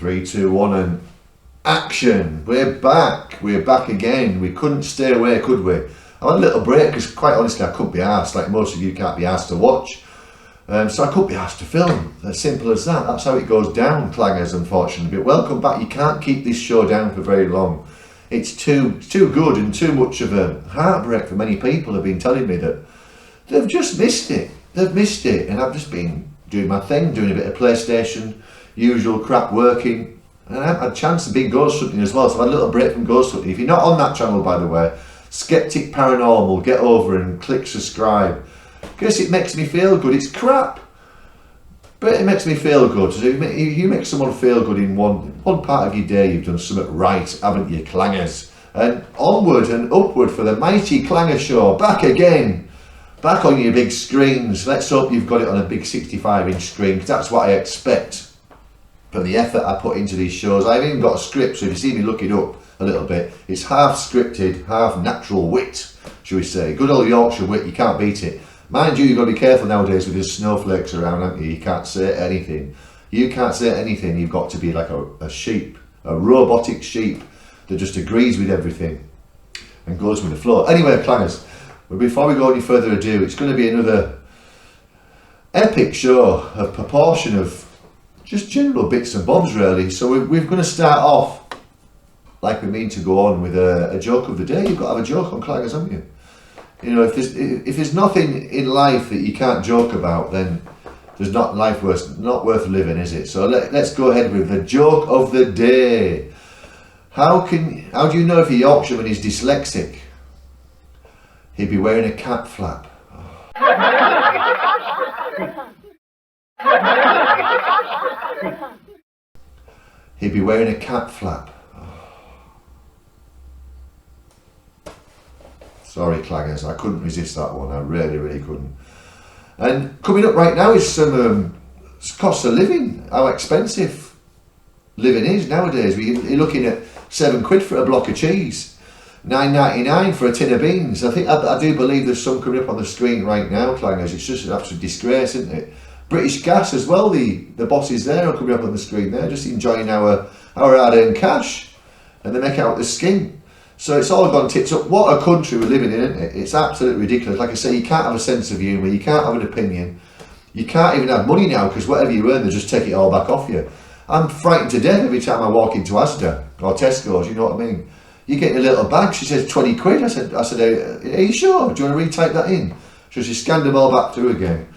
3, 2, 1 and action. We're back again. We couldn't stay away, could we? I had a little break because quite honestly I couldn't be asked, like most of you can't be asked to watch. So I couldn't be asked to film, as simple as that. That's how it goes down, Klangers, unfortunately. But welcome back. You can't keep this show down for very long. It's too good and too much of a heartbreak for many people have been telling me that they've just missed it. They've missed it, and I've just been doing my thing, doing a bit of PlayStation, usual crap working, and I haven't had a chance to be ghost hunting as well, so I've had a little break from ghost hunting. If you're not on that channel, by the way, Skeptic Paranormal, get over and click subscribe, because it makes me feel good. It's crap, but it makes me feel good. So if you make someone feel good in one part of your day, you've done something right, haven't you, Klangers? And onward and upward for the mighty Klanger Show, back again, back on your big screens. Let's hope you've got it on a big 65-inch screen, because that's what I expect from the effort I put into these shows. I've even got a script, so if you see me look it up a little bit, it's half scripted, half natural wit, shall we say. Good old Yorkshire wit, you can't beat it. Mind you, you've got to be careful nowadays with the snowflakes around, haven't you? You can't say anything. You can't say anything. You've got to be like a sheep, a robotic sheep that just agrees with everything and goes with the flow. Anyway, Klangers, but before we go any further ado, it's going to be another epic show of proportion of just general bits and bobs, really. So we're going to start off like we mean to go on with a joke of the day. You've got to have a joke on Klangers, haven't you? You know, if there's nothing in life that you can't joke about, then there's not worth living, is it? So let's go ahead with the joke of the day. How do you know if a Yorkshireman is dyslexic? He'd be wearing a cap flap. He'd be wearing a cap flap. Sorry, Klangers, I couldn't resist that one. I really, really couldn't. And coming up right now is some cost of living. How expensive living is nowadays. You're looking at £7 for a block of cheese, £9.99 for a tin of beans. I do believe there's some coming up on the screen right now, Klangers. It's just an absolute disgrace, isn't it? British Gas as well. The bosses there are coming up on the screen there, just enjoying our hard-earned cash, and they make out the skin. So it's all gone tits up. What a country we're living in, isn't it? It's absolutely ridiculous. Like I say, you can't have a sense of humour, you can't have an opinion, you can't even have money now, because whatever you earn, they just take it all back off you. I'm frightened to death every time I walk into Asda or Tesco's, you know what I mean? You get a little bag, she says 20 quid. I said, are you sure? Do you want to retype that in? So she scanned them all back through again.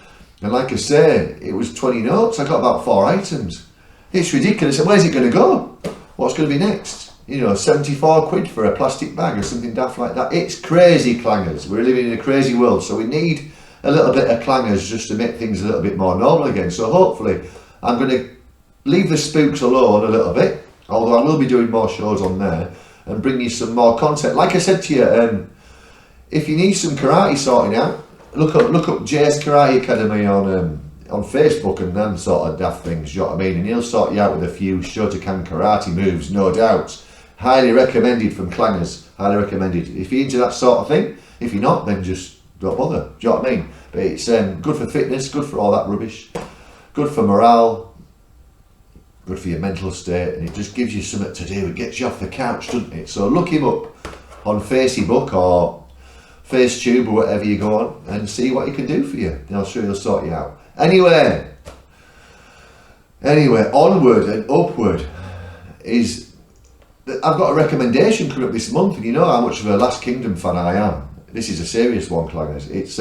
And like I say, it was 20 notes. I got about 4 items. It's ridiculous. And where's it going to go? What's going to be next? You know, 74 quid for a plastic bag or something daft like that. It's crazy, Klangers. We're living in a crazy world, so we need a little bit of Klangers just to make things a little bit more normal again. So hopefully I'm going to leave the spooks alone a little bit, although I will be doing more shows on there and bring you some more content. Like I said to you, if you need some karate sorting out, look up Jay's Karate Academy on Facebook and them sort of daft things, you know what I mean? And he'll sort you out with a few Shotokan karate moves, no doubt. Highly recommended from Klangers, highly recommended. If you're into that sort of thing, if you're not, then just don't bother, do you know what I mean? But it's good for fitness, good for all that rubbish, good for morale, good for your mental state, and it just gives you something to do. It gets you off the couch, doesn't it? So look him up on Facebook or FaceTube or whatever you go on and see what he can do for you. I'm sure he'll sort you out. Anyway, onward and upward is... I've got a recommendation coming up this month, and you know how much of a Last Kingdom fan I am. This is a serious one, Klangers. It's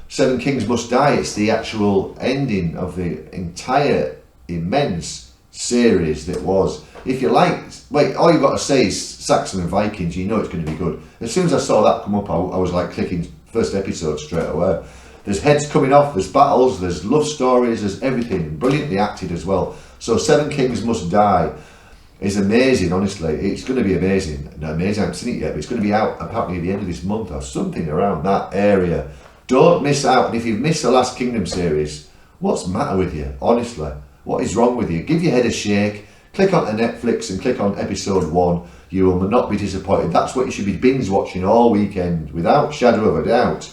Seven Kings Must Die. It's the actual ending of the entire immense series that was. If you like, wait, all you've got to say is Saxon and Vikings, you know it's going to be good. As soon as I saw that come up, I was like clicking first episode straight away. There's heads coming off, there's battles, there's love stories, there's everything. Brilliantly acted as well. So Seven Kings Must Die is amazing, honestly. It's going to be amazing. No, amazing, I haven't seen it yet, but it's going to be out apparently at the end of this month or something around that area. Don't miss out. And if you've missed the Last Kingdom series, what's the matter with you? Honestly, what is wrong with you? Give your head a shake, click onto Netflix and click on episode 1. You will not be disappointed. That's what you should be binge watching all weekend, without shadow of a doubt.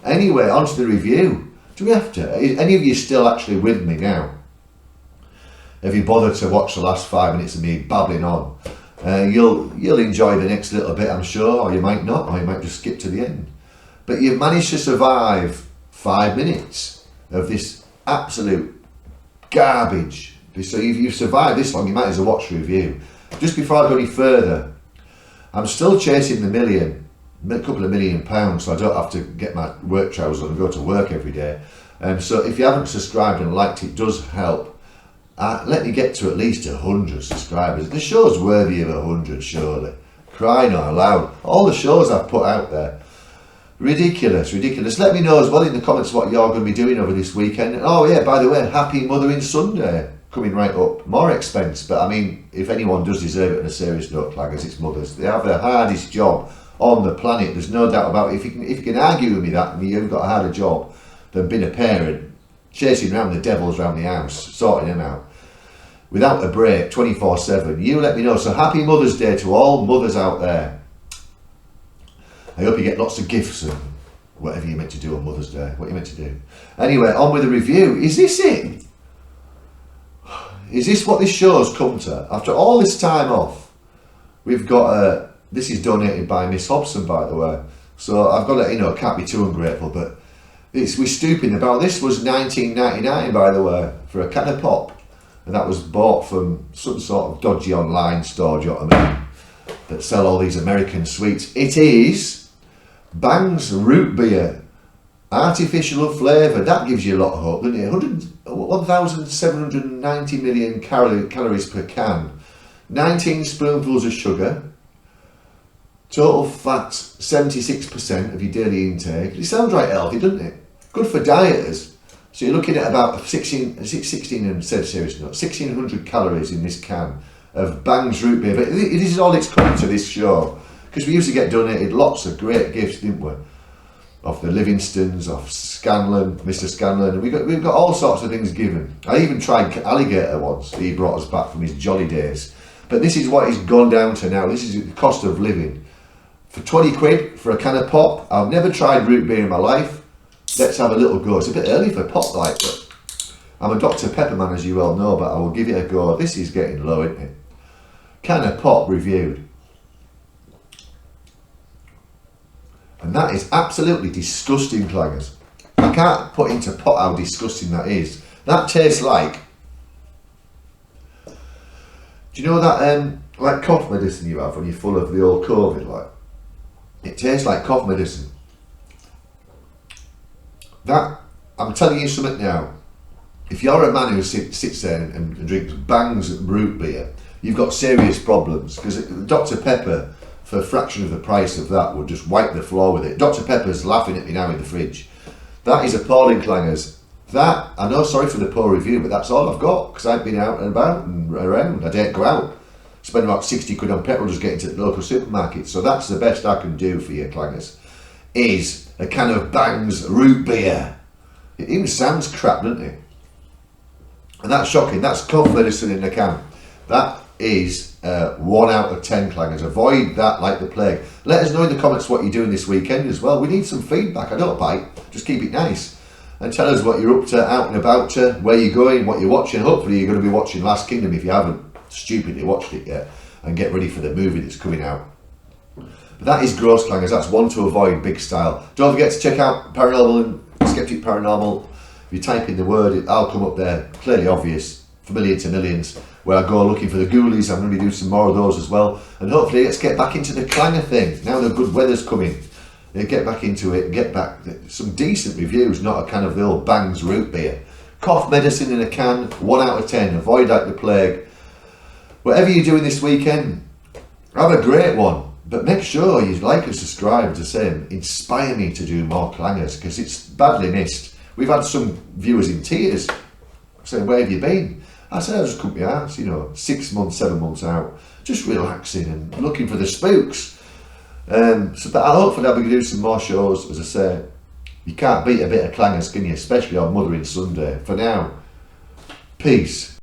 Anyway, on to the review. Do we have to? Is any of you still actually with me now? if you bother to watch the last 5 minutes of me babbling on, you'll enjoy the next little bit, I'm sure, or you might not, or you might just skip to the end. But you've managed to survive 5 minutes of this absolute garbage. So you've survived this long, you might as well watch the review. Just before I go any further, I'm still chasing the a couple of £1 million, so I don't have to get my work trousers on and go to work every day. So if you haven't subscribed and liked, it does help. Let me get to at least 100 subscribers. The show's worthy of 100, surely. Crying out loud. All the shows I've put out there. Ridiculous. Let me know as well in the comments what you're going to be doing over this weekend. Oh yeah, by the way, happy Mothering Sunday coming right up. More expense, but I mean, if anyone does deserve it on a serious note, Klangers, it's mothers. They have the hardest job on the planet, there's no doubt about it. If you can argue with me that you've got a harder job than being a parent, chasing around the devils around the house, sorting them out without a break, 24/7, you let me know. So happy Mother's Day to all mothers out there. I hope you get lots of gifts and whatever you're meant to do on Mother's Day, what you're meant to do. Anyway, on with the review. Is this it? Is this what this show's come to? After all this time off, we've got this is donated by Miss Hobson, by the way. So I've got to, can't be too ungrateful, but we're stooping about. This was $19.99, by the way, for a can of pop. And that was bought from some sort of dodgy online store, do you know what I mean? That sell all these American sweets. It is BARQS Root Beer. Artificial flavour. That gives you a lot of hope, doesn't it? 1,790 million calories per can. 19 spoonfuls of sugar. Total fat, 76% of your daily intake. It sounds right healthy, doesn't it? Good for dieters. So you're looking at about 1,600 calories in this can of BARQS Root Beer. But this is all it's coming to this show. Because we used to get donated lots of great gifts, didn't we? Off the Livingstons, off Scanlon, Mr. Scanlon. And we've got all sorts of things given. I even tried alligator once. He brought us back from his jolly days. But this is what he's gone down to now. This is the cost of living. For 20 quid for a can of pop. I've never tried root beer in my life. Let's have a little go. It's a bit early for pop, like, but I'm a Dr. Pepper man, as you well know, but I will give it a go. This is getting low, isn't it? Can of pop reviewed. And that is absolutely disgusting, Klangers. I can't put into pot how disgusting that is. That tastes like, do you know that like cough medicine you have when you're full of the old COVID, like? It tastes like cough medicine. That, I'm telling you something now. If you're a man who sits there and drinks BARQS Root Beer, you've got serious problems, because Dr. Pepper, for a fraction of the price of that, would just wipe the floor with it. Dr. Pepper's laughing at me now in the fridge. That is appalling, Klangers. That, I know, sorry for the poor review, but that's all I've got, because I've been out and about and around. I don't go out. Spend about 60 quid on petrol just getting to the local supermarket. So that's the best I can do for you, Klangers, is a can of BARQS Root Beer. It even sounds crap, doesn't it? And that's shocking. That's cough medicine in a can. That is 1 out of 10, Klangers. Avoid that like the plague. Let us know in the comments what you're doing this weekend as well. We need some feedback. I don't bite. Just keep it nice. And tell us what you're up to, out and about to, where you're going, what you're watching. Hopefully you're going to be watching Last Kingdom if you haven't stupidly watched it yet, and get ready for the movie that's coming out. But that is gross, Klangers. That's one to avoid, big style. Don't forget to check out Paranormal and Skeptic Paranormal. If you type in the word, I'll come up there. Clearly obvious, familiar to millions, where I go looking for the ghoulies. I'm going to be doing some more of those as well. And hopefully let's get back into the clanger thing. Now the good weather's coming. Get back into it, get back some decent reviews, not a can of the old BARQS Root Beer. Cough medicine in a can, 1 out of 10. Avoid like the plague. Whatever you're doing this weekend, have a great one. But make sure you like and subscribe to say, inspire me to do more clangers, because it's badly missed. We've had some viewers in tears saying, where have you been? I said, I just couldn't be arsed, 6 months, 7 months out, just relaxing and looking for the spooks. But hopefully I'll be doing some more shows. As I say, you can't beat a bit of clangers, can you? Especially on Mothering Sunday. For now, peace.